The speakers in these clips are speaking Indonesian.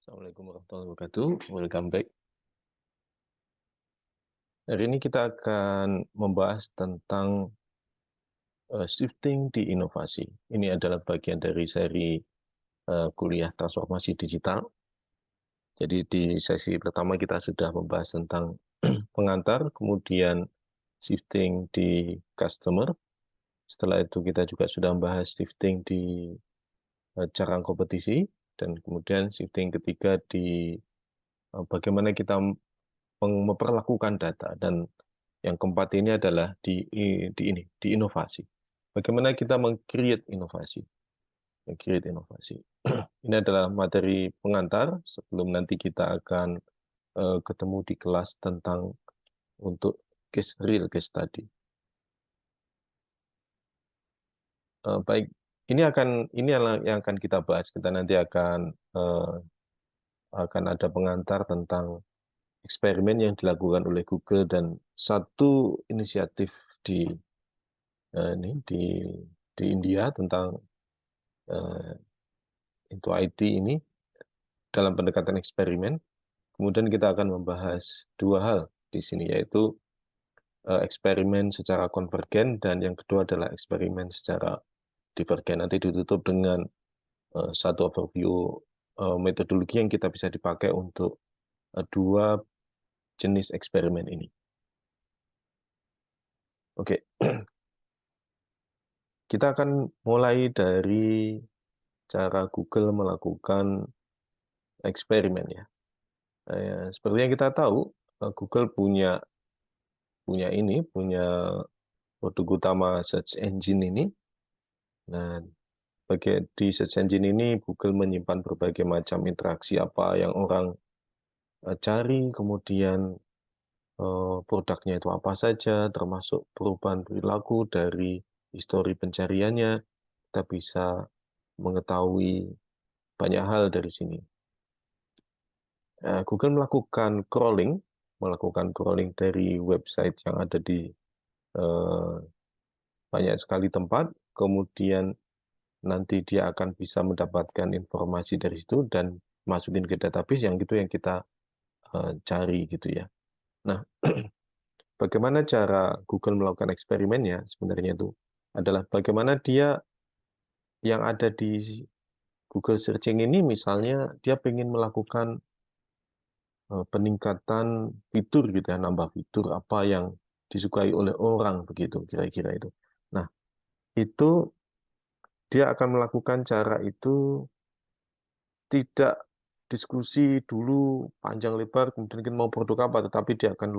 Assalamualaikum warahmatullahi wabarakatuh. Welcome back. Hari ini kita akan membahas tentang shifting di inovasi. Ini adalah bagian dari seri kuliah transformasi digital. Jadi di sesi pertama kita sudah membahas tentang pengantar, kemudian shifting di customer. Setelah itu kita juga sudah membahas shifting di cara kompetisi, dan kemudian shifting ketiga di bagaimana kita memperlakukan data, dan yang keempat ini adalah di inovasi. Bagaimana kita meng-create inovasi? Meng-create inovasi. Ini adalah materi pengantar sebelum nanti kita akan ketemu di kelas tentang untuk real case study. Baik, ini yang akan kita bahas. Kita nanti akan ada pengantar tentang eksperimen yang dilakukan oleh Google dan satu inisiatif di di India tentang itu IT ini dalam pendekatan eksperimen. Kemudian kita akan membahas dua hal di sini, yaitu eksperimen secara konvergen dan yang kedua adalah eksperimen secara divergen. Nanti ditutup dengan satu overview metodologi yang kita bisa dipakai untuk dua jenis eksperimen ini. Oke, kita akan mulai dari cara Google melakukan eksperimen ya. Seperti yang kita tahu, Google punya produk utama search engine ini. Nah, di search engine ini Google menyimpan berbagai macam interaksi apa yang orang cari, kemudian produknya itu apa saja, termasuk perubahan perilaku dari histori pencariannya. Kita bisa mengetahui banyak hal dari sini. Google melakukan crawling dari website yang ada di banyak sekali tempat, kemudian nanti dia akan bisa mendapatkan informasi dari situ dan masukin ke database yang kita cari gitu ya. Nah, bagaimana cara Google melakukan eksperimennya sebenarnya itu adalah bagaimana dia yang ada di Google Searching ini, misalnya dia ingin melakukan peningkatan fitur gitu ya, nambah fitur apa yang disukai oleh orang begitu kira-kira itu. Nah, itu dia akan melakukan cara itu tidak diskusi dulu panjang lebar, kemudian mau produk apa, tetapi dia akan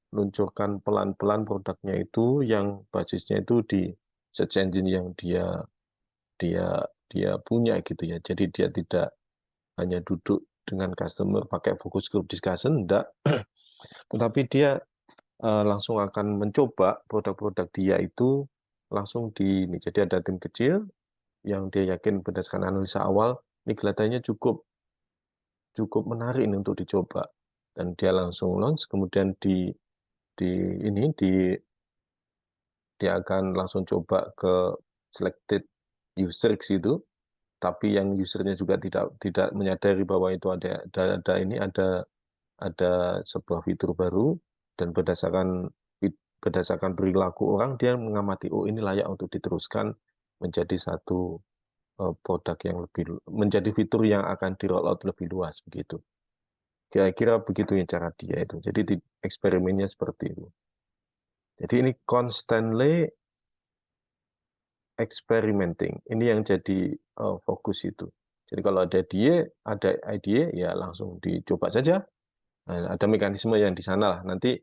luncurkan pelan-pelan produknya itu yang basisnya itu di search engine yang dia dia punya gitu ya. Jadi dia tidak hanya duduk dengan customer pakai focus group discussion, enggak, tetapi dia langsung akan mencoba produk-produk dia itu langsung di ini. Jadi ada tim kecil yang dia yakin berdasarkan analisa awal ini kelihatannya cukup menarik ini untuk dicoba, dan dia langsung launch. Kemudian di ini di dia akan langsung coba ke selected user itu, tapi yang usernya juga tidak menyadari bahwa itu ada sebuah fitur baru, dan berdasarkan perilaku orang dia mengamati, oh ini layak untuk diteruskan menjadi satu produk yang menjadi fitur yang akan di roll out lebih luas begitu. Kira-kira begitu yang cara dia itu. Jadi di eksperimennya seperti itu. Jadi ini constantly experimenting. Ini yang jadi fokus itu. Jadi kalau ada ide, ya langsung dicoba saja. Nah, ada mekanisme yang di sana lah. Nanti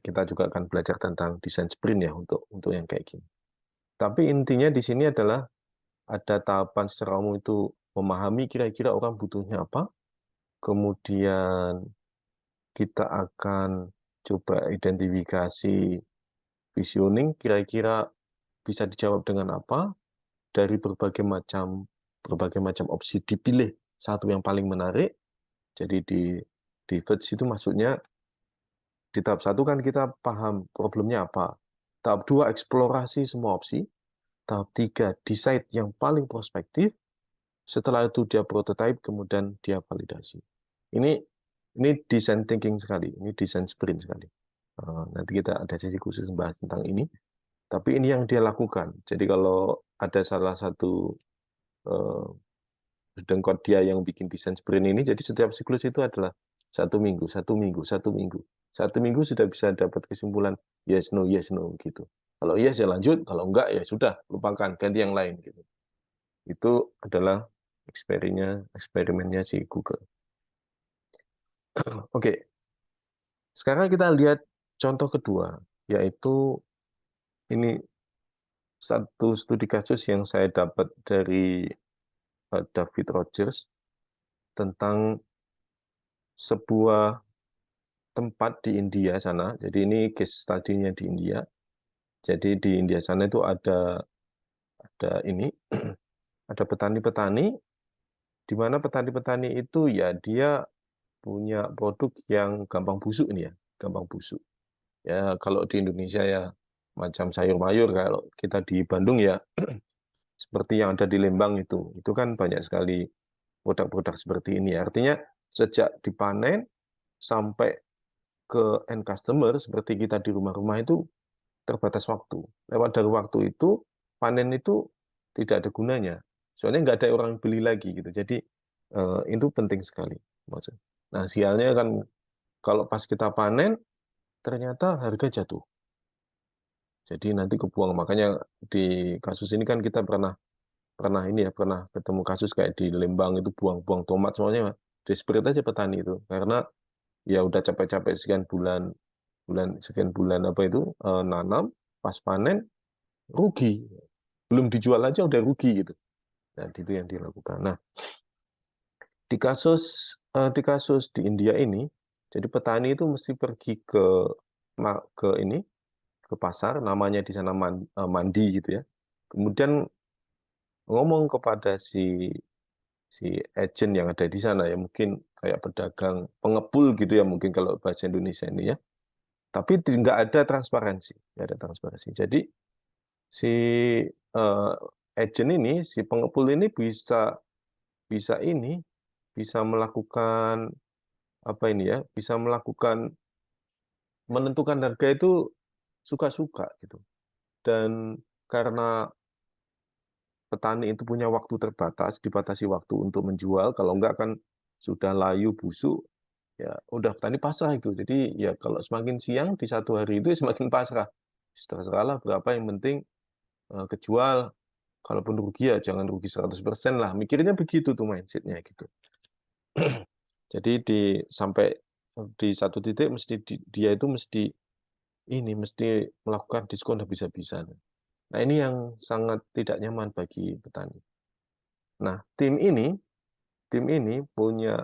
kita juga akan belajar tentang desain sprint ya untuk yang kayak gini. Tapi intinya di sini adalah ada tahapan secara umum itu memahami kira-kira orang butuhnya apa. Kemudian kita akan coba identifikasi visioning, kira-kira bisa dijawab dengan apa, dari berbagai macam opsi dipilih satu yang paling menarik. Jadi di fetch itu maksudnya di tahap satu kan kita paham problemnya apa. Tahap dua eksplorasi semua opsi. Tahap tiga decide yang paling prospektif. setelah itu dia prototype, kemudian dia validasi. Ini design thinking sekali, ini design sprint sekali. Nanti kita ada sesi khusus membahas tentang ini. Tapi ini yang dia lakukan. Jadi kalau ada salah satu dengkot dia yang bikin desain sprint ini, jadi setiap siklus itu adalah 1 minggu, 1 minggu, 1 minggu. 1 minggu sudah bisa dapat kesimpulan yes, no, gitu. Kalau yes ya lanjut, kalau enggak ya sudah, lupakan, ganti yang lain gitu. Itu adalah eksperimennya si Google. Oke, sekarang kita lihat contoh kedua, yaitu ini satu studi kasus yang saya dapat dari David Rogers tentang sebuah tempat di India sana. Jadi ini case study-nya di India. Jadi di India sana itu ada ini ada petani-petani, di mana petani-petani itu ya dia punya produk yang gampang busuk ini ya, gampang busuk. Ya kalau di Indonesia ya macam sayur mayur, kalau kita di Bandung ya seperti yang ada di Lembang itu kan banyak sekali produk-produk seperti ini. Artinya sejak dipanen sampai ke end customer seperti kita di rumah-rumah itu terbatas waktu. Lewat dari waktu itu panen itu tidak ada gunanya. Soalnya nggak ada orang beli lagi gitu. Jadi itu penting sekali. Nah sialnya kan kalau pas kita panen ternyata harga jatuh. Jadi nanti kebuang. Makanya di kasus ini kan kita pernah pernah ketemu kasus kayak di Lembang itu buang-buang tomat semuanya desperate aja petani itu karena ya udah capek-capek sekian bulan apa itu nanam pas panen rugi, belum dijual aja udah rugi gitu. Nah itu yang dilakukan. Nah di kasus di India ini jadi petani itu mesti pergi ke ini ke pasar, namanya di sana mandi gitu ya, kemudian ngomong kepada si agent yang ada di sana ya, mungkin kayak pedagang pengepul gitu ya mungkin kalau bahasa Indonesia ini ya, tapi nggak ada transparansi, nggak ada transparansi. Jadi si agent ini, si pengepul ini bisa bisa ini bisa melakukan apa ini ya, bisa melakukan menentukan harga itu suka-suka gitu. Dan karena petani itu punya waktu terbatas, dibatasi waktu untuk menjual, kalau enggak kan sudah layu busuk, ya udah petani pasrah itu. Jadi ya kalau semakin siang di satu hari itu semakin pasrah. Terserahlah berapa yang penting kejual. Kalaupun rugi ya jangan rugi 100% lah. Mikirnya begitu tuh mindsetnya gitu. Jadi sampai di satu titik dia itu mesti melakukan diskon habis-habisan. Nah, ini yang sangat tidak nyaman bagi petani. Nah, tim ini punya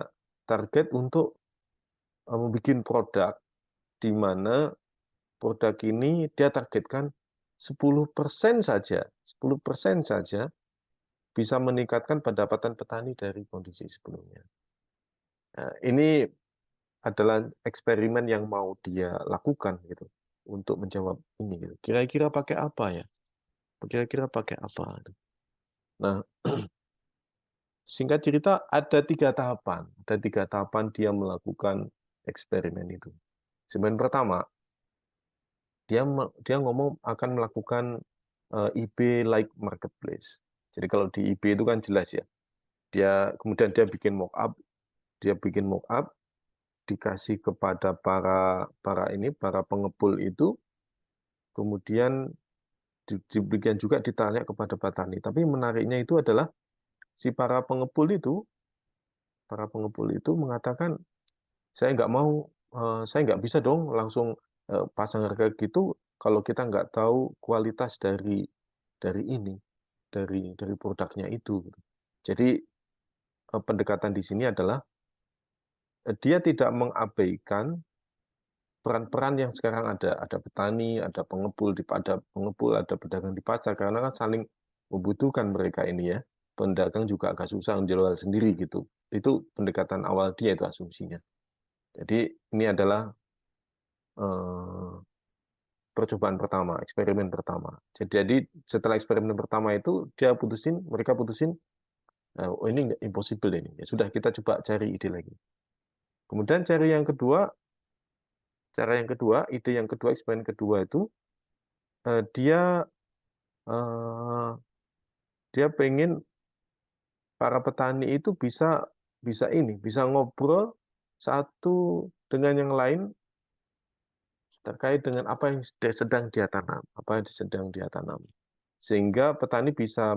target untuk membuat produk di mana produk ini dia targetkan 10% saja, 10% saja bisa meningkatkan pendapatan petani dari kondisi sebelumnya. Nah, ini adalah eksperimen yang mau dia lakukan gitu untuk menjawab ini gitu. Kira-kira pakai apa ya? Kira-kira pakai apa? Nah, singkat cerita ada 3 tahapan. Ada 3 tahapan dia melakukan eksperimen itu. Eksperimen pertama, dia ngomong akan melakukan eBay like marketplace. Jadi kalau di eBay itu kan jelas ya. Kemudian dia bikin mock up, dikasih kepada para pengepul itu, kemudian diberikan juga ditanya kepada petani. Tapi menariknya itu adalah si para pengepul itu mengatakan saya nggak bisa dong langsung pasang harga gitu kalau kita nggak tahu kualitas dari ini, dari produknya itu. Jadi pendekatan di sini adalah dia tidak mengabaikan peran-peran yang sekarang ada petani, ada pengepul, ada pedagang di pasar, karena kan saling membutuhkan mereka ini ya. Pedagang juga agak susah menjual sendiri gitu. Itu pendekatan awal dia itu asumsinya. Jadi ini adalah percobaan pertama, eksperimen pertama. Jadi setelah eksperimen pertama itu mereka putusin Oh, ini nggak impossible ini. Ya sudah, kita coba cari ide lagi. Kemudian ide yang kedua, eksperimen kedua itu eh, dia eh, dia pengen para petani itu bisa bisa ngobrol satu dengan yang lain terkait dengan apa yang sedang dia tanam, apa yang sedang dia tanam. Sehingga petani bisa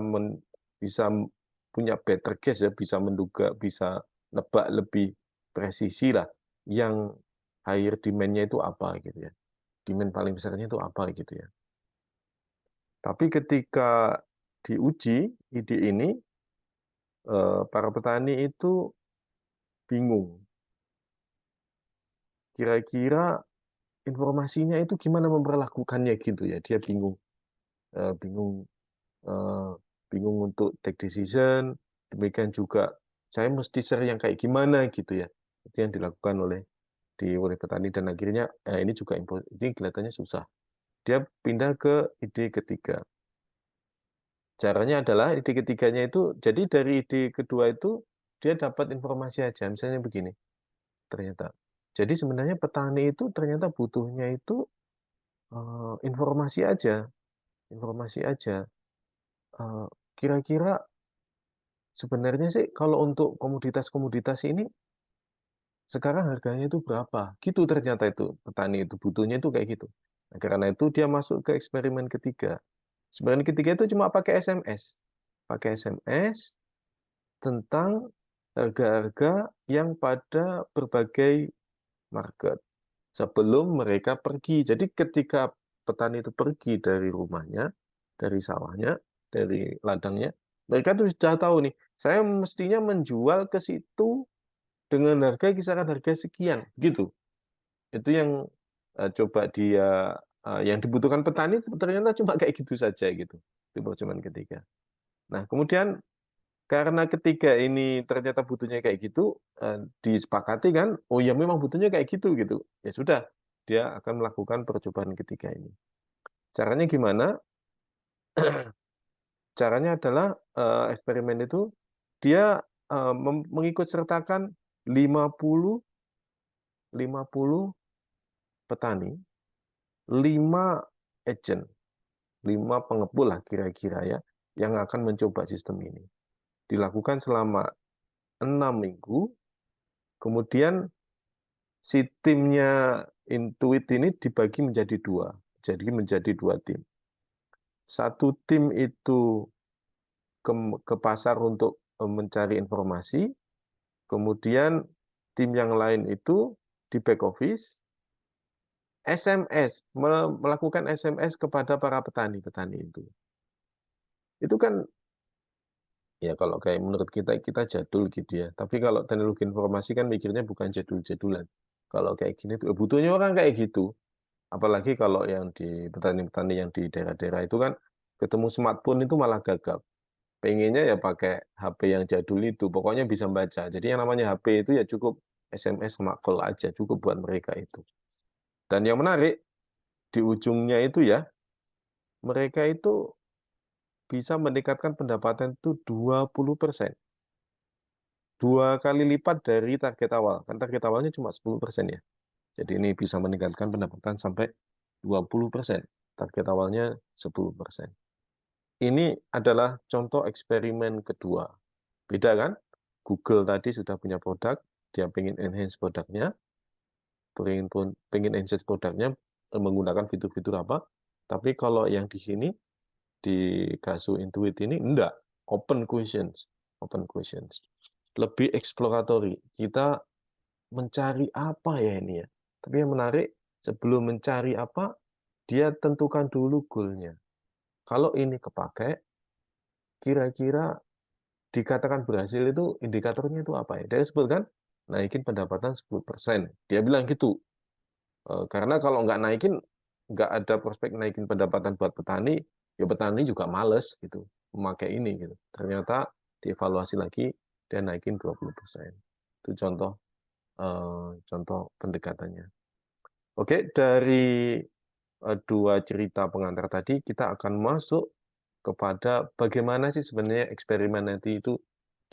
punya better guess ya, bisa menduga, bisa nebak lebih presisi lah yang higher demand-nya itu apa gitu ya. Demand paling besarnya itu apa gitu ya. Tapi ketika diuji ide ini, para petani itu bingung. Kira-kira informasinya itu gimana memperlakukannya gitu ya. Dia bingung, eh, bingung, eh, bingung untuk take decision. Demikian juga saya mesti share yang kayak gimana gitu ya. Itu yang dilakukan oleh petani dan akhirnya ini juga ini kelihatannya susah. Dia pindah ke ide ketiga. Caranya adalah ide ketiganya itu, jadi dari ide kedua itu dia dapat informasi aja. Misalnya begini, ternyata. Jadi sebenarnya petani itu ternyata butuhnya itu informasi aja, informasi aja. Eh, Kira-kira sebenarnya sih kalau untuk komoditas-komoditas ini sekarang harganya itu berapa? Gitu ternyata itu petani itu butuhnya itu kayak gitu. Nah, karena itu dia masuk ke eksperimen ketiga. Eksperimen ketiga itu cuma pakai SMS tentang harga-harga yang pada berbagai market sebelum mereka pergi. Jadi ketika petani itu pergi dari rumahnya, dari sawahnya, dari ladangnya, mereka tuh sudah tahu nih, saya mestinya menjual ke situ dengan harga kisaran harga sekian, gitu. Itu yang coba yang dibutuhkan petani ternyata cuma kayak gitu saja gitu. Itu percobaan ketiga. Nah, kemudian karena ketiga ini ternyata butuhnya kayak gitu, disepakati kan, oh ya memang butuhnya kayak gitu gitu. Ya sudah, dia akan melakukan percobaan ketiga ini. Caranya gimana? Caranya adalah eksperimen itu dia mengikut sertakan 50 50 petani, 5 agent, 5 pengepul lah kira-kira ya, yang akan mencoba sistem ini. Dilakukan selama 6 minggu, kemudian si timnya Intuit ini dibagi menjadi dua. Jadi menjadi dua tim. Satu tim itu ke pasar untuk mencari informasi, kemudian tim yang lain itu di back office, SMS, melakukan SMS kepada para petani-petani itu. Itu kan ya kalau kayak menurut kita jadul gitu ya. Tapi kalau teknologi informasi kan mikirnya bukan jadul-jadulan. Kalau kayak gini tuh butuhnya orang kayak gitu. Apalagi kalau yang di petani-petani yang di daerah-daerah itu kan ketemu smartphone itu malah gagap. Pengennya ya pakai HP yang jadul itu, pokoknya bisa baca. Jadi yang namanya HP itu ya cukup SMS sama call aja, cukup buat mereka itu. Dan yang menarik, di ujungnya itu ya, mereka itu bisa meningkatkan pendapatan itu 20%. 2 kali lipat dari target awal. Kan target awalnya cuma 10% ya. Jadi ini bisa meningkatkan pendapatan sampai 20%. Target awalnya 10%. Ini adalah contoh eksperimen kedua. Beda kan? Google tadi sudah punya produk, dia pengen enhance produknya, pengen enhance produknya menggunakan fitur-fitur apa. Tapi kalau yang di sini, di Gasu Intuit ini, enggak. Open questions. Open questions. Lebih eksploratory. Kita mencari apa ya ini ya. Tapi yang menarik, sebelum mencari apa, dia tentukan dulu goalnya. Kalau ini kepakai, kira-kira dikatakan berhasil itu indikatornya itu apa ya? Dia sebutkan naikin pendapatan 10%. Dia bilang gitu. Karena kalau nggak naikin, nggak ada prospek naikin pendapatan buat petani, ya petani juga males gitu memakai ini gitu. Ternyata dievaluasi lagi, dia naikin 20%. Itu contoh pendekatannya. Oke, dari dua cerita pengantar tadi, kita akan masuk kepada bagaimana sih sebenarnya eksperimen nanti itu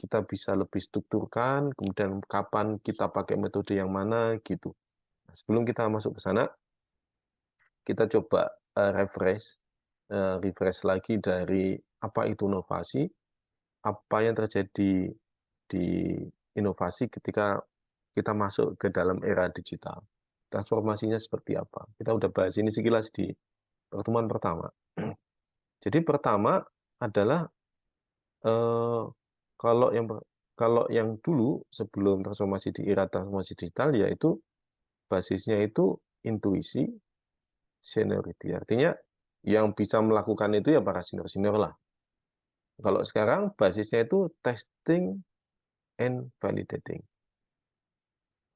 kita bisa lebih strukturkan, kemudian kapan kita pakai metode yang mana, gitu. Nah, sebelum kita masuk ke sana, kita coba refresh lagi dari apa itu inovasi, apa yang terjadi di inovasi ketika kita masuk ke dalam era digital. Transformasinya seperti apa? Kita udah bahas ini sekilas di pertemuan pertama. Jadi pertama adalah eh, kalau yang kalau yang dulu sebelum transformasi di era transformasi digital yaitu basisnya itu intuisi, seniority. Artinya yang bisa melakukan itu ya para senior-senior lah. Kalau sekarang basisnya itu testing and validating.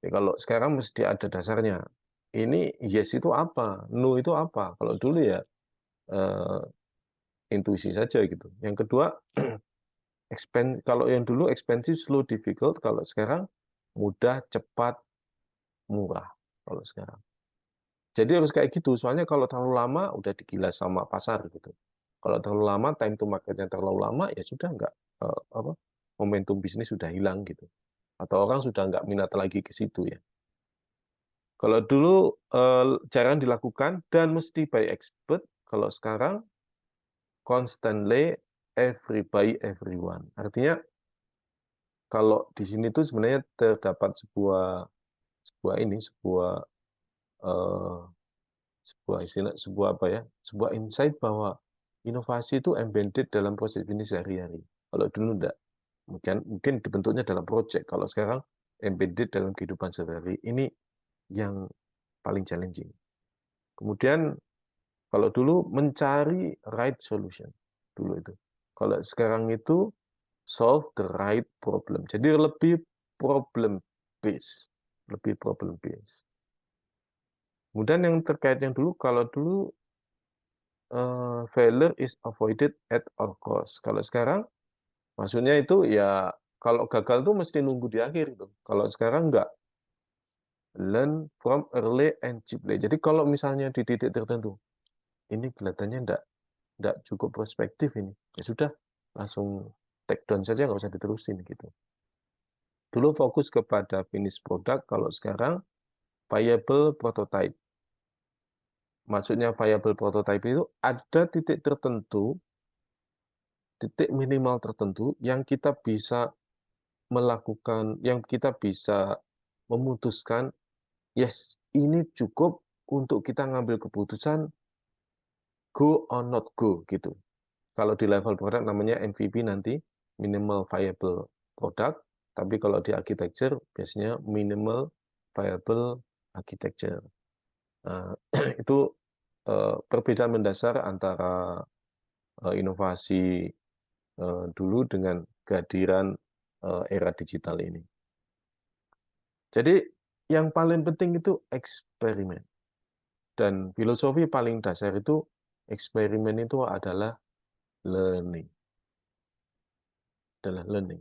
Ya, kalau sekarang mesti ada dasarnya. Ini yes itu apa, no itu apa. Kalau dulu ya eh, intuisi saja gitu. Yang kedua, kalau yang dulu expensive, slow, difficult. Kalau sekarang mudah, cepat, murah. Kalau sekarang. Jadi harus kayak gitu. Soalnya kalau terlalu lama udah digilas sama pasar gitu. Kalau terlalu lama, time to marketnya terlalu lama, ya sudah nggak momentum bisnis sudah hilang gitu. Atau orang sudah nggak minat lagi ke situ ya. Kalau dulu jarang dilakukan dan mesti by expert. Kalau sekarang constantly every by everyone. Artinya kalau di sini tuh sebenarnya terdapat sebuah eh, sebuah apa ya, sebuah insight bahwa inovasi itu embedded dalam proses bisnis sehari-hari. Kalau dulu enggak, mungkin dibentuknya dalam project. Kalau sekarang embedded dalam kehidupan sehari-hari. Ini yang paling challenging. Kemudian kalau dulu mencari right solution dulu itu. Kalau sekarang itu solve the right problem. Jadi lebih problem based, lebih problem based. Kemudian yang terkait yang dulu, kalau dulu failure is avoided at all cost. Kalau sekarang maksudnya itu ya kalau gagal tuh mesti nunggu di akhir itu. Kalau sekarang enggak, learn from early and cheaply. Jadi kalau misalnya di titik tertentu ini kelihatannya enggak cukup prospektif ini, ya sudah langsung take down saja, nggak usah diterusin gitu. Dulu fokus kepada finish product, kalau sekarang viable prototype. Maksudnya viable prototype itu ada titik tertentu, titik minimal tertentu yang kita bisa melakukan, yang kita bisa memutuskan, yes, ini cukup untuk kita ngambil keputusan go or not go gitu. Kalau di level produk namanya MVP nanti, minimal viable product, tapi kalau di architecture biasanya minimal viable architecture. Nah, itu perbedaan mendasar antara inovasi dulu dengan kehadiran era digital ini. Jadi yang paling penting itu eksperimen. Dan filosofi paling dasar itu eksperimen itu adalah learning. Adalah learning.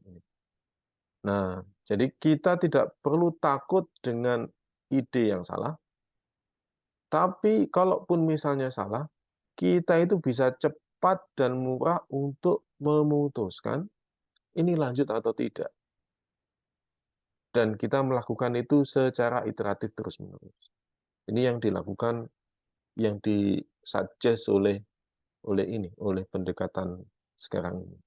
Nah, jadi kita tidak perlu takut dengan ide yang salah, tapi kalaupun misalnya salah, kita itu bisa cepat dan murah untuk memutuskan ini lanjut atau tidak. Dan kita melakukan itu secara iteratif terus-menerus. Ini yang dilakukan, yang disuggest oleh pendekatan sekarang ini.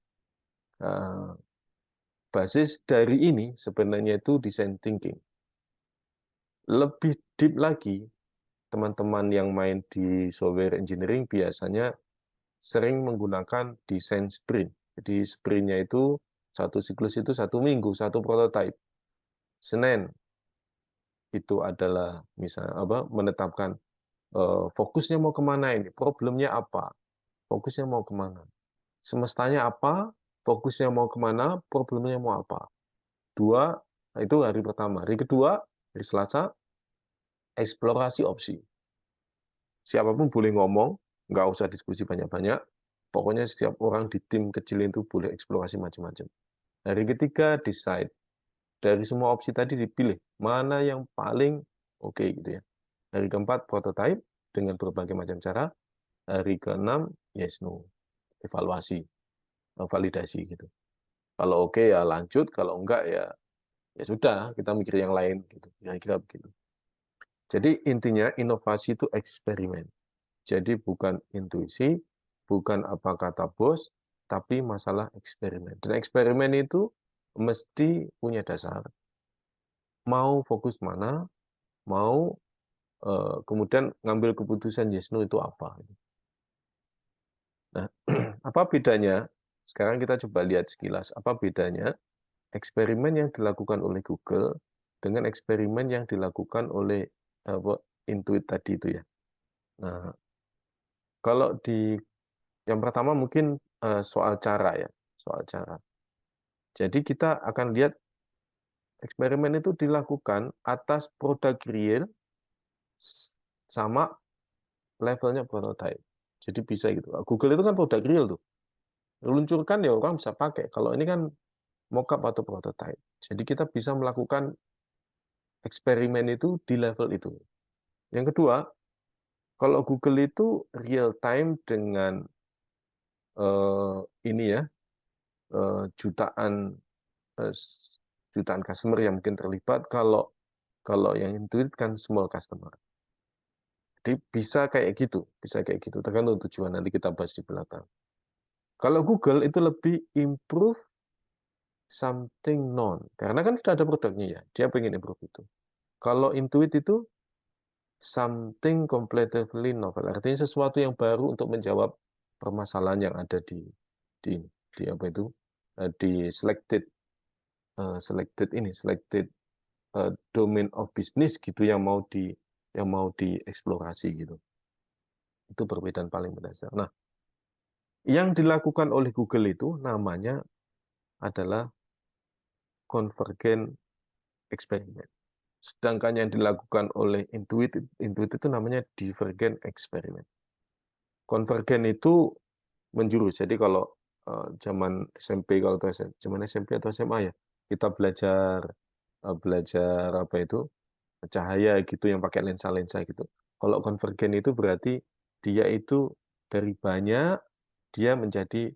Basis dari ini sebenarnya itu design thinking. Lebih deep lagi, teman-teman yang main di software engineering biasanya sering menggunakan design sprint. Jadi sprintnya itu satu siklus itu 1 minggu, satu prototype. Senin itu adalah misalnya menetapkan fokusnya mau kemana ini, problemnya apa, fokusnya mau kemana, semestanya apa, fokusnya mau kemana, problemnya mau apa. 2, itu hari pertama. Hari kedua, hari Selasa, eksplorasi opsi. Siapapun boleh ngomong, nggak usah diskusi banyak-banyak. Pokoknya setiap orang di tim kecil itu boleh eksplorasi macam-macam. Hari ketiga, decide. Dari semua opsi tadi dipilih mana yang paling oke gitu ya. Hari keempat, prototype dengan berbagai macam cara. Hari keenam, yes no, evaluasi, validasi gitu. Kalau oke ya lanjut, kalau enggak ya sudah, kita mikir yang lain gitu. Kira-kira begitu. Jadi intinya inovasi itu eksperimen. Jadi bukan intuisi, bukan apa kata bos, tapi masalah eksperimen. Dan eksperimen itu mesti punya dasar. Mau fokus mana, mau kemudian ngambil keputusan yes no itu apa. Nah, apa bedanya? Sekarang kita coba lihat sekilas. Apa bedanya eksperimen yang dilakukan oleh Google dengan eksperimen yang dilakukan oleh Intuit tadi itu ya. Nah, kalau di yang pertama mungkin soal cara ya, soal cara. Jadi kita akan lihat eksperimen itu dilakukan atas produk real sama levelnya prototype. Jadi bisa gitu. Google itu kan produk real tuh. Luncurkan ya orang bisa pakai. Kalau ini kan mockup atau prototype. Jadi kita bisa melakukan eksperimen itu di level itu. Yang kedua, kalau Google itu real time dengan ini ya jutaan eh, jutaan customer yang mungkin terlibat. Kalau yang Intuit kan small customer. Jadi bisa kayak gitu. Tergantung tujuan nanti kita bahas di belakang. Kalau Google itu lebih improve something known, karena kan sudah ada produknya ya, dia pengen improve itu. Kalau Intuit itu something completely novel, artinya sesuatu yang baru untuk menjawab permasalahan yang ada di, di apa itu di selected domain of business gitu yang mau dieksplorasi gitu. Itu perbedaan paling mendasar. Nah, yang dilakukan oleh Google itu namanya adalah convergent experiment. Sedangkan yang dilakukan oleh Intuit itu namanya divergent experiment. Convergent itu menjurus. Jadi kalau zaman SMP kalau zaman SMP atau SMA ya, kita belajar apa itu cahaya gitu yang pakai lensa-lensa gitu. Kalau konvergen itu berarti dia itu dari banyak dia menjadi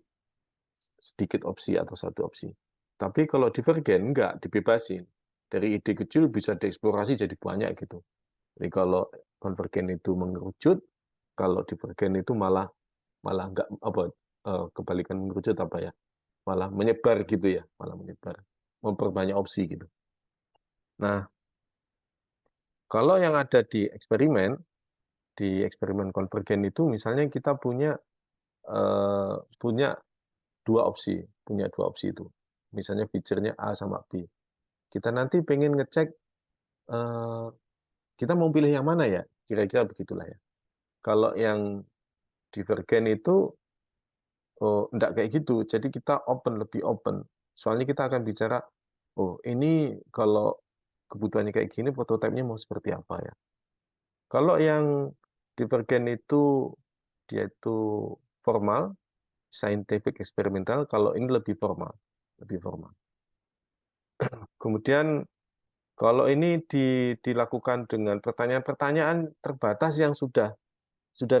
sedikit opsi atau satu opsi. Tapi kalau divergen enggak, dibebasin. Dari ide kecil bisa dieksplorasi jadi banyak gitu. Jadi kalau konvergen itu mengerucut, kalau divergen itu malah malah enggak apa kebalikan mengerucut apa ya? Malah menyebar gitu ya, malah menyebar. Memperbanyak opsi gitu. Nah, kalau yang ada di eksperimen konvergen itu misalnya kita punya punya dua opsi itu. Misalnya fiturnya A sama B. Kita nanti pengen ngecek eh, kita mau pilih yang mana ya? Kira-kira begitulah ya. Kalau yang divergen itu enggak kayak gitu. Jadi kita lebih open. Soalnya kita akan bicara, oh ini kalau kebutuhannya kayak gini, prototipenya mau seperti apa ya? Kalau yang divergen itu dia itu formal, scientific eksperimental. Kalau ini lebih formal, lebih formal. Kemudian kalau ini dilakukan dengan pertanyaan-pertanyaan terbatas yang sudah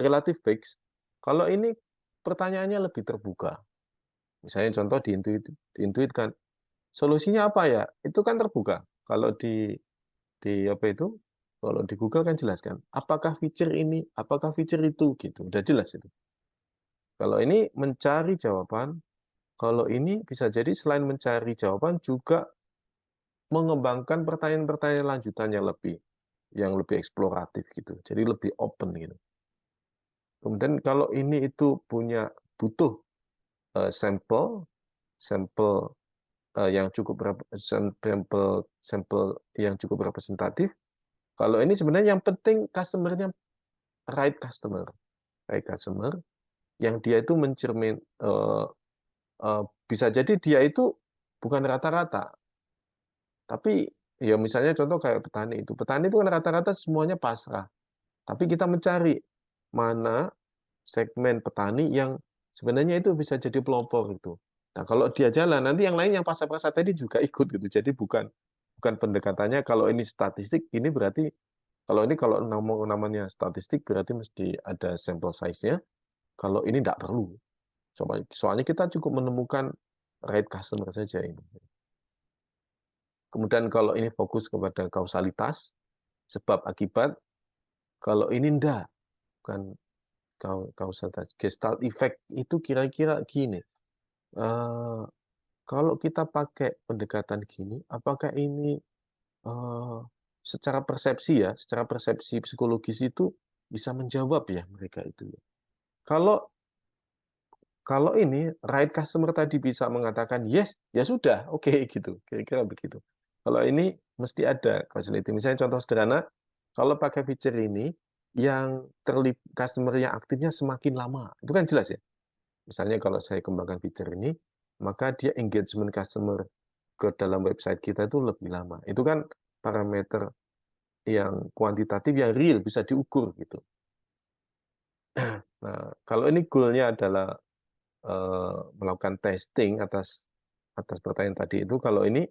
relatif fix. Kalau ini pertanyaannya lebih terbuka. Misalnya contoh di Intuit kan solusinya apa ya? Itu kan terbuka. Kalau di apa itu? Kalau di Google kan jelaskan, apakah fitur ini, apakah fitur itu gitu. Udah jelas itu. Kalau ini mencari jawaban, kalau ini bisa jadi selain mencari jawaban juga mengembangkan pertanyaan-pertanyaan lanjutan yang lebih eksploratif gitu. Jadi lebih open gitu. Kemudian kalau ini itu butuh sampel sampel yang cukup sampel sampel yang cukup representatif. Kalau ini sebenarnya yang penting customer-nya right customer, right customer yang dia itu bisa jadi dia itu bukan rata-rata, tapi ya misalnya contoh kayak petani itu kan rata-rata semuanya pasrah, tapi kita mencari mana segmen petani yang sebenarnya itu bisa jadi pelopor itu. Nah, kalau dia jalan, nanti yang lain yang pasar-pasar tadi juga ikut gitu. Jadi bukan bukan pendekatannya kalau ini statistik, ini berarti kalau namanya statistik berarti mesti ada sampel size-nya. Kalau ini tidak perlu. Soalnya kita cukup menemukan right customer saja ini. Kemudian kalau ini fokus kepada kausalitas, sebab akibat, kalau ini enggak, bukan kausalitas. Gestalt effect itu kira-kira gini. Kalau kita pakai pendekatan gini, apakah ini secara persepsi ya, secara persepsi psikologis itu bisa menjawab ya mereka itu ya. Kalau kalau ini right customer tadi bisa mengatakan yes, ya sudah, oke gitu, kira-kira begitu. Kalau ini mesti ada causality. Misalnya contoh sederhana, kalau pakai feature ini, yang customer yang aktifnya semakin lama, itu kan jelas ya. Misalnya kalau saya kembangkan feature ini, maka dia engagement customer ke dalam website kita itu lebih lama. Itu kan parameter yang kuantitatif, yang real, bisa diukur gitu. Nah, kalau ini goal-nya adalah melakukan testing atas pertanyaan tadi itu, kalau ini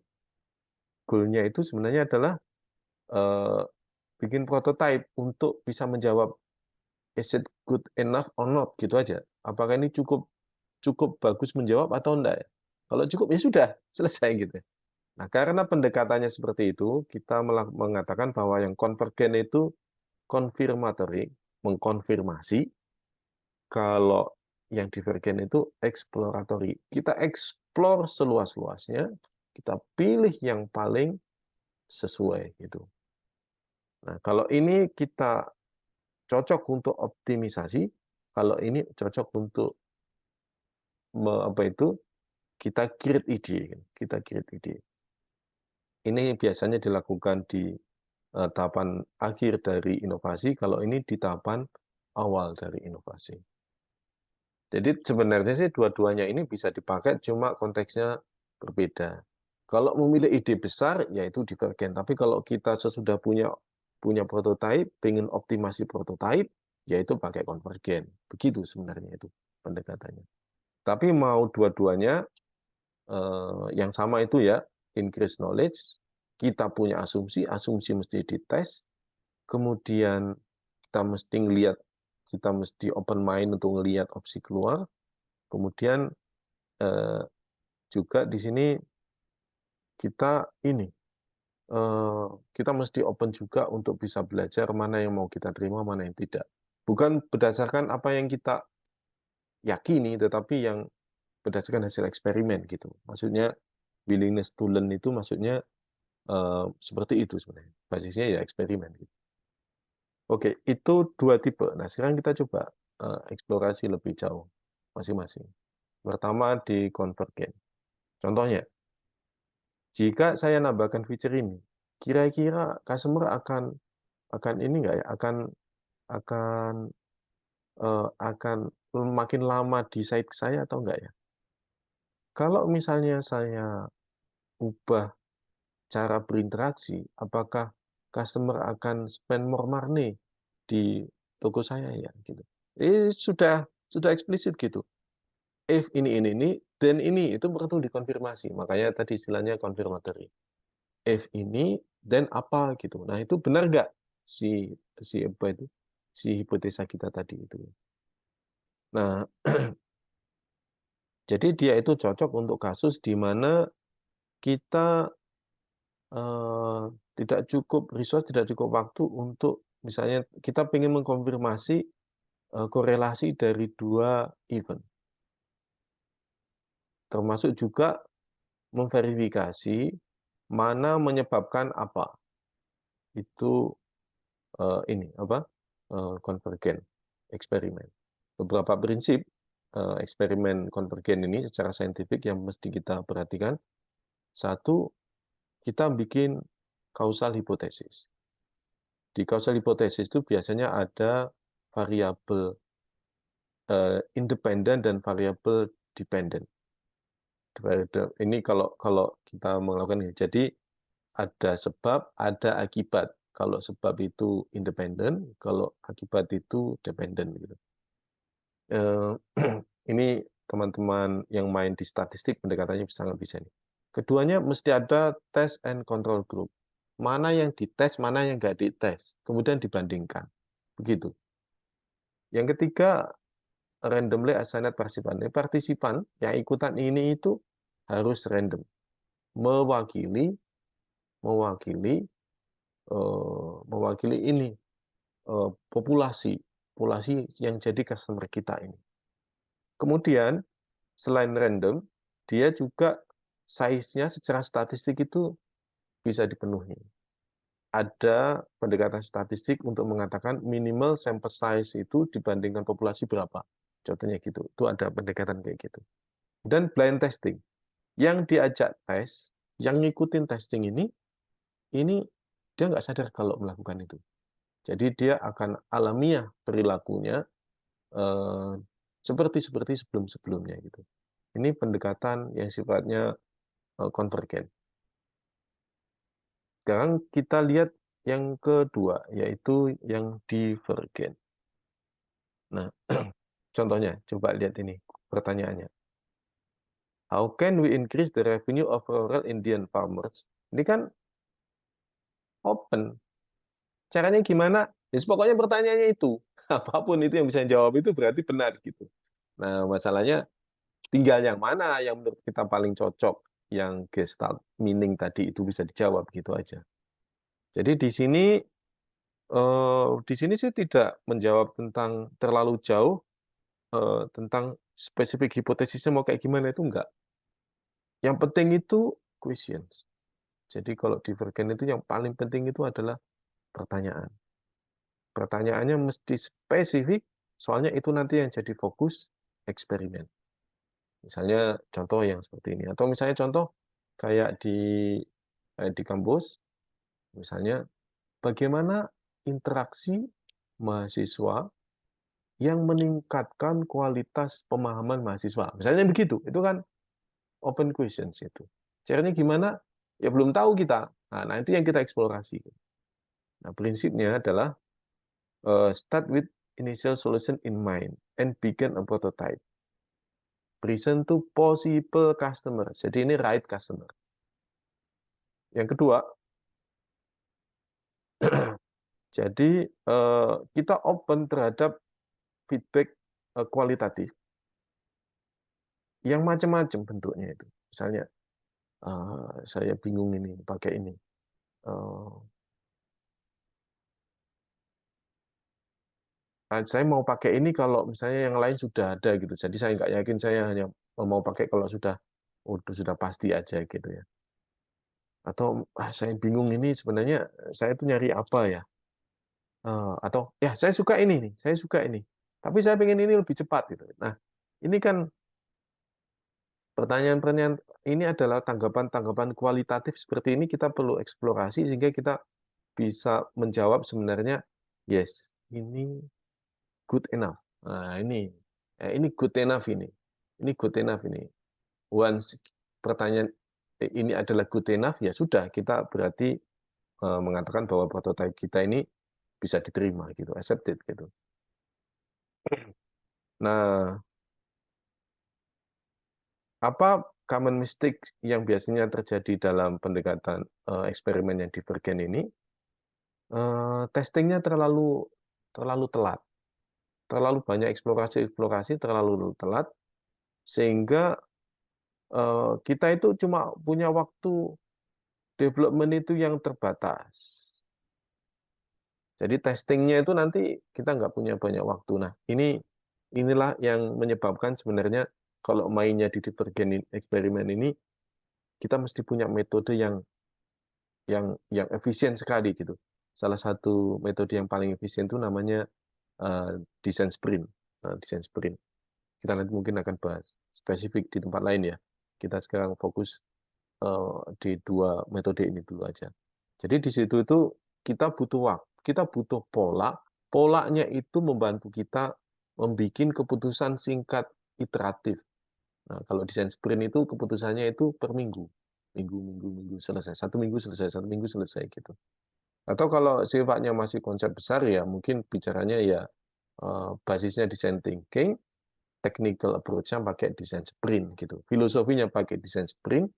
goal-nya itu sebenarnya adalah bikin prototype untuk bisa menjawab is it good enough or not gitu aja. Apakah ini cukup cukup bagus menjawab atau enggak ya? Kalau cukup ya sudah selesai gitu. Nah, karena pendekatannya seperti itu, kita mengatakan bahwa yang konvergen itu confirmatory, mengkonfirmasi. Kalau yang divergen itu exploratory. Kita explore seluas-luasnya, kita pilih yang paling sesuai gitu. Nah, kalau ini kita cocok untuk optimisasi, kalau ini cocok untuk apa itu, kita create ide, kita create ide. Ini biasanya dilakukan di tahapan akhir dari inovasi, kalau ini di tahapan awal dari inovasi. Jadi sebenarnya sih dua-duanya ini bisa dipakai, cuma konteksnya berbeda. Kalau memilih ide besar, yaitu divergen. Tapi kalau kita sesudah punya prototipe, pengen optimasi prototipe, yaitu pakai konvergen. Begitu sebenarnya itu pendekatannya. Tapi mau dua-duanya, yang sama itu ya, increase knowledge, kita punya asumsi, asumsi mesti dites, kemudian kita mesti open mind untuk melihat opsi keluar, kemudian juga di sini kita kita mesti open juga untuk bisa belajar mana yang mau kita terima, mana yang tidak. Bukan berdasarkan apa yang kita yakini, tetapi yang berdasarkan hasil eksperimen gitu. Maksudnya willingness to learn itu maksudnya seperti itu sebenarnya. Basisnya ya eksperimen gitu. Oke, itu dua tipe. Nah, sekarang kita coba eksplorasi lebih jauh masing-masing. Pertama di konvergen. Contohnya, jika saya nambahkan fitur ini, kira-kira customer akan ini nggak ya? Akan akan makin lama di site saya atau enggak ya? Kalau misalnya saya ubah cara berinteraksi, apakah customer akan spend more money di toko saya ya? Gitu. Sudah eksplisit gitu. If ini, then ini itu perlu dikonfirmasi. Makanya tadi istilahnya confirmatory. If ini, then apa gitu. Nah itu benar nggak si si apa itu si hipotesa kita tadi itu. Nah jadi dia itu cocok untuk kasus di mana kita tidak cukup resource, tidak cukup waktu untuk misalnya kita ingin mengkonfirmasi korelasi dari dua event, termasuk juga memverifikasi mana menyebabkan apa. Itu ini apa konvergen eksperimen. Beberapa prinsip eksperimen konvergen ini secara saintifik yang mesti kita perhatikan. Satu, kita bikin causal hipotesis. Di causal hipotesis itu biasanya ada variabel independen dan variabel dependent. Ini kalau kita melakukan ini. Jadi ada sebab, ada akibat. Kalau sebab itu independen, kalau akibat itu dependen. Gitu. Ini teman-teman yang main di statistik pendekatannya sangat bisa nih. Keduanya mesti ada test and control group. Mana yang dites, mana yang nggak dites. Kemudian dibandingkan. Begitu. Yang ketiga, randomly assigned participan. Partisipan yang ikutan ini itu harus random, mewakili mewakili mewakili ini populasi populasi yang jadi customer kita ini. Kemudian selain random, dia juga size-nya secara statistik itu bisa dipenuhi. Ada pendekatan statistik untuk mengatakan minimal sample size itu dibandingkan populasi berapa. Contohnya gitu. Itu ada pendekatan kayak gitu. Dan blind testing. Yang diajak tes, yang ngikutin testing ini dia nggak sadar kalau melakukan itu. Jadi dia akan alamiah perilakunya eh, seperti sebelum-sebelumnya gitu. Ini pendekatan yang sifatnya konvergen. Sekarang kita lihat yang kedua, yaitu yang divergen. Nah, contohnya, coba lihat ini pertanyaannya. How can we increase the revenue of rural Indian farmers? Ini kan open. Caranya gimana? Ya, pokoknya pertanyaannya itu. Apapun itu yang bisa jawab itu berarti benar gitu. Nah, masalahnya tinggal yang mana yang menurut kita paling cocok, yang gestalt meaning tadi itu bisa dijawab gitu aja. Jadi di sini sih tidak menjawab tentang terlalu jauh tentang spesifik hipotesisnya mau kayak gimana itu enggak. Yang penting itu questions. Jadi kalau divergen itu yang paling penting itu adalah pertanyaan. Pertanyaannya mesti spesifik, soalnya itu nanti yang jadi fokus eksperimen. Misalnya contoh yang seperti ini, atau misalnya contoh kayak di kampus, misalnya bagaimana interaksi mahasiswa yang meningkatkan kualitas pemahaman mahasiswa. Misalnya begitu, itu kan open questions itu. Caranya gimana? Ya belum tahu kita. Nah, itu yang kita eksplorasi. Nah, prinsipnya adalah start with initial solution in mind and begin a prototype. Present to possible customer. Jadi ini right customer. Yang kedua, jadi kita open terhadap feedback kualitatif yang macam-macam bentuknya itu. Misalnya, saya bingung ini pakai ini. Saya mau pakai ini kalau misalnya yang lain sudah ada gitu. Jadi saya nggak yakin, saya hanya mau pakai kalau sudah pasti aja gitu ya. Atau saya bingung ini sebenarnya saya itu nyari apa ya? Atau ya saya suka ini nih, saya suka ini. Tapi saya pengen ini lebih cepat gitu. Nah, ini kan pertanyaan-pertanyaan ini adalah tanggapan-tanggapan kualitatif seperti ini kita perlu eksplorasi sehingga kita bisa menjawab sebenarnya yes, ini good enough. Nah, ini good enough ini. Ini good enough ini. Once pertanyaan ini adalah good enough, ya sudah, kita berarti mengatakan bahwa prototipe kita ini bisa diterima gitu, accepted gitu. Nah, apa common mistake yang biasanya terjadi dalam pendekatan eksperimen yang divergen ini? Testingnya terlalu telat, terlalu banyak eksplorasi, terlalu telat, sehingga kita itu cuma punya waktu development itu yang terbatas. Jadi testingnya itu nanti kita nggak punya banyak waktu. Nah, inilah yang menyebabkan sebenarnya kalau mainnya di divergen eksperimen ini, kita mesti punya metode yang efisien sekali gitu. Salah satu metode yang paling efisien itu namanya design sprint. Design sprint. Kita nanti mungkin akan bahas spesifik di tempat lain ya. Kita sekarang fokus di dua metode ini dulu aja. Jadi di situ itu kita butuh waktu, kita butuh pola. Polanya itu membantu kita membuat keputusan singkat iteratif. Nah, kalau desain sprint itu keputusannya itu per minggu, minggu selesai, 1 minggu selesai, 1 minggu selesai gitu. Atau kalau sifatnya masih konsep besar ya mungkin bicaranya ya basisnya design thinking, technical approach-nya pakai desain sprint gitu. Filosofinya pakai desain sprint,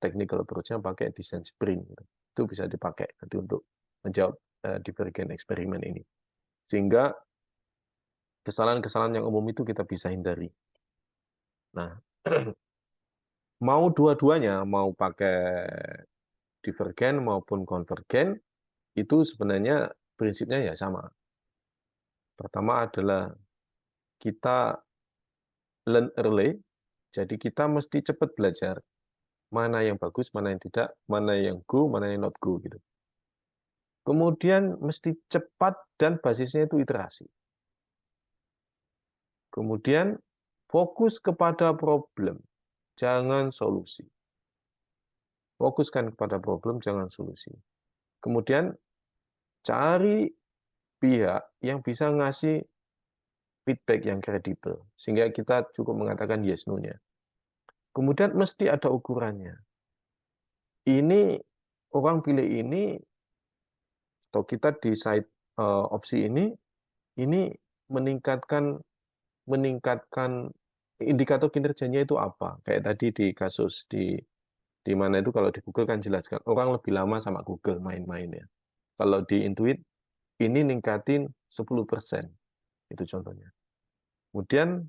technical approach-nya pakai desain sprint. Gitu. Itu bisa dipakai nanti untuk menjawab divergen eksperimen ini. Sehingga kesalahan-kesalahan yang umum itu kita bisa hindari. Nah, mau dua-duanya, mau pakai divergen maupun konvergen, itu sebenarnya prinsipnya ya sama. Pertama adalah kita learn early, jadi kita mesti cepat belajar mana yang bagus, mana yang tidak, mana yang go, mana yang not go gitu. Kemudian mesti cepat dan basisnya itu iterasi. Kemudian fokus kepada problem, jangan solusi. Fokuskan kepada problem, jangan solusi. Kemudian cari pihak yang bisa ngasih feedback yang kredibel, sehingga kita cukup mengatakan yes no-nya. Kemudian mesti ada ukurannya. Ini orang pilih ini, atau kita decide opsi ini meningkatkan indikator kinerjanya itu apa? Kayak tadi di kasus di mana itu kalau di Google kan jelaskan orang lebih lama sama Google main-main ya. Kalau di Intuit ini ningkatin 10%. Itu contohnya. Kemudian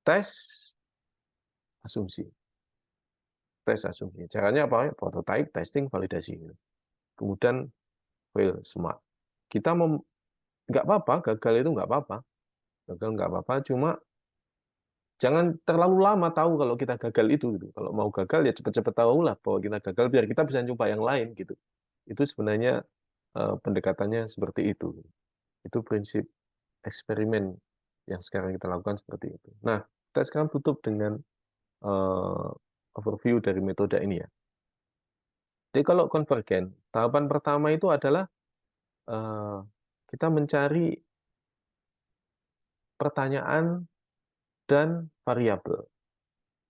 tes asumsi. Tes asumsi. Caranya apa? Prototype, testing, validasi. Kemudian fail smart. Kita nggak apa-apa, gagal itu nggak apa-apa. Gagal nggak apa-apa, cuma jangan terlalu lama tahu kalau kita gagal itu. Gitu. Kalau mau gagal ya cepet-cepet tahu lah bahwa kita gagal biar kita bisa coba yang lain gitu. Itu sebenarnya pendekatannya seperti itu. Itu prinsip eksperimen yang sekarang kita lakukan seperti itu. Nah, kita sekarang tutup dengan overview dari metode ini ya. Jadi kalau konvergen, tahapan pertama itu adalah kita mencari pertanyaan dan variabel.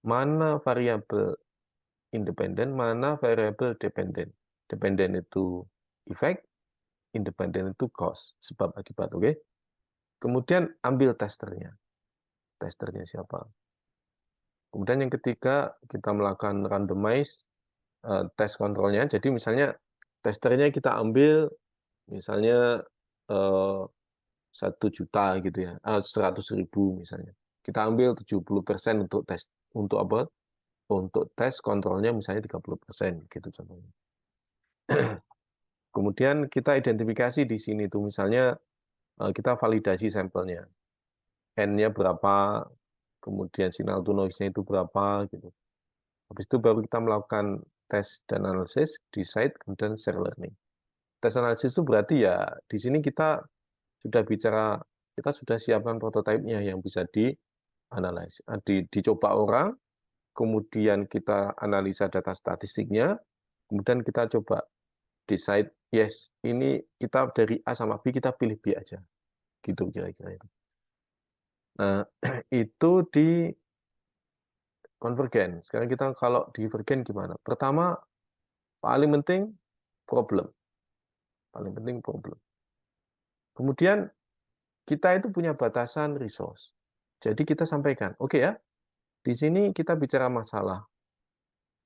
Mana variabel independen, mana variabel dependen. Dependen itu efek, independen itu cause, sebab akibat, oke? Kemudian ambil testernya. Testernya siapa? Kemudian yang ketiga, kita melakukan randomize tes kontrolnya. Jadi misalnya testernya kita ambil misalnya 1 juta gitu ya, 100.000 misalnya. Kita ambil 70% untuk tes, untuk apa? Untuk tes kontrolnya misalnya 30% gitu contohnya. Kemudian kita identifikasi di sini tuh misalnya kita validasi sampelnya. N-nya berapa, kemudian signal to noise-nya itu berapa gitu. Habis itu baru kita melakukan tes dan analisis, decide, kemudian share learning. Tes analisis itu berarti ya di sini kita sudah bicara, kita sudah siapkan prototipenya yang bisa dianalisis, dicoba orang, kemudian kita analisa data statistiknya, kemudian kita coba decide, yes, ini kita dari A sama B, kita pilih B aja. Gitu kira-kira itu. Nah, itu di konvergen. Sekarang kita kalau di divergen gimana? Pertama, paling penting problem. Paling penting problem. Kemudian kita itu punya batasan resource. Jadi kita sampaikan, oke ya, di sini kita bicara masalah.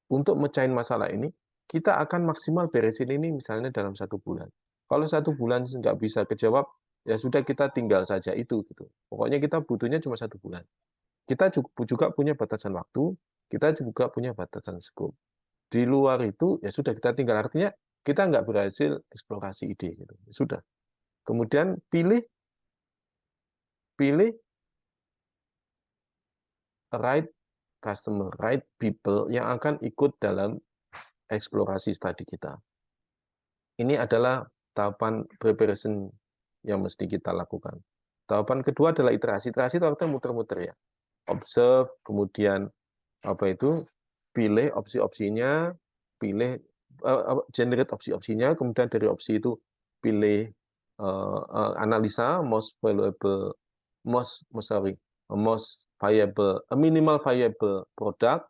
Untuk mecahin masalah ini, kita akan maksimal beresin ini misalnya dalam 1 bulan. Kalau 1 bulan nggak bisa kejawab, ya sudah kita tinggal saja itu gitu. Pokoknya kita butuhnya cuma 1 bulan. Kita juga punya batasan waktu, kita juga punya batasan scope. Di luar itu ya sudah kita tinggal, artinya kita nggak berhasil eksplorasi ide gitu. Sudah. Kemudian pilih right customer, right people yang akan ikut dalam eksplorasi studi kita. Ini adalah tahapan preparation yang mesti kita lakukan. Tahapan kedua adalah iterasi. Iterasi itu artinya muter-muter ya. Observe, kemudian apa itu, pilih opsi-opsinya, pilih generate opsi-opsinya, kemudian dari opsi itu pilih analisa most valuable, most viable, minimal viable product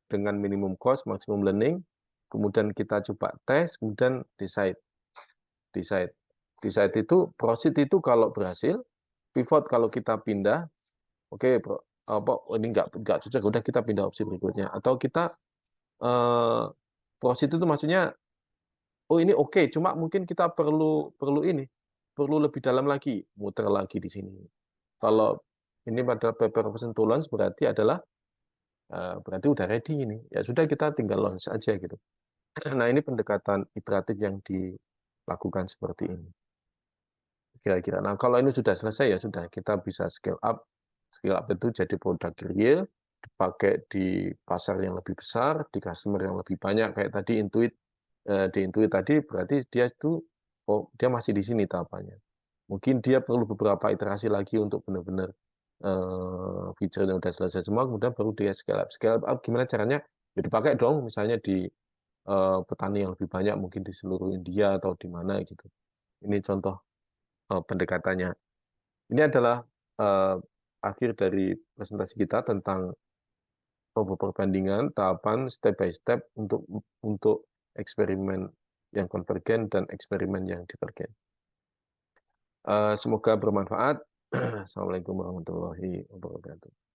dengan minimum cost, maximum learning, kemudian kita coba tes, kemudian decide. Decide itu, proceed itu kalau berhasil, pivot kalau kita pindah, oke, apa ini nggak cocok, udah kita pindah opsi berikutnya. Atau kita proceed itu maksudnya, oh ini oke, cuma mungkin kita perlu lebih dalam lagi, muter lagi di sini. Kalau ini pada paper of tolerance berarti adalah berarti udah ready ini. Ya sudah kita tinggal launch aja gitu. Nah, ini pendekatan iteratif yang dilakukan seperti ini. Kira-kira. Nah, kalau ini sudah selesai ya sudah kita bisa scale up. Scale up itu jadi produk real, dipakai di pasar yang lebih besar, di customer yang lebih banyak kayak tadi Intuit. Di Intuit tadi berarti dia itu oh dia masih di sini tahapannya. Mungkin dia perlu beberapa iterasi lagi untuk benar-benar feature-nya udah selesai semua, kemudian baru dia scale up. Scale up gimana caranya? Ya dipakai dong, misalnya di petani yang lebih banyak, mungkin di seluruh India atau di mana gitu. Ini contoh pendekatannya. Ini adalah akhir dari presentasi kita tentang perbandingan tahapan step by step untuk eksperimen yang konvergen dan eksperimen yang divergen. Semoga bermanfaat. Assalamualaikum warahmatullahi wabarakatuh.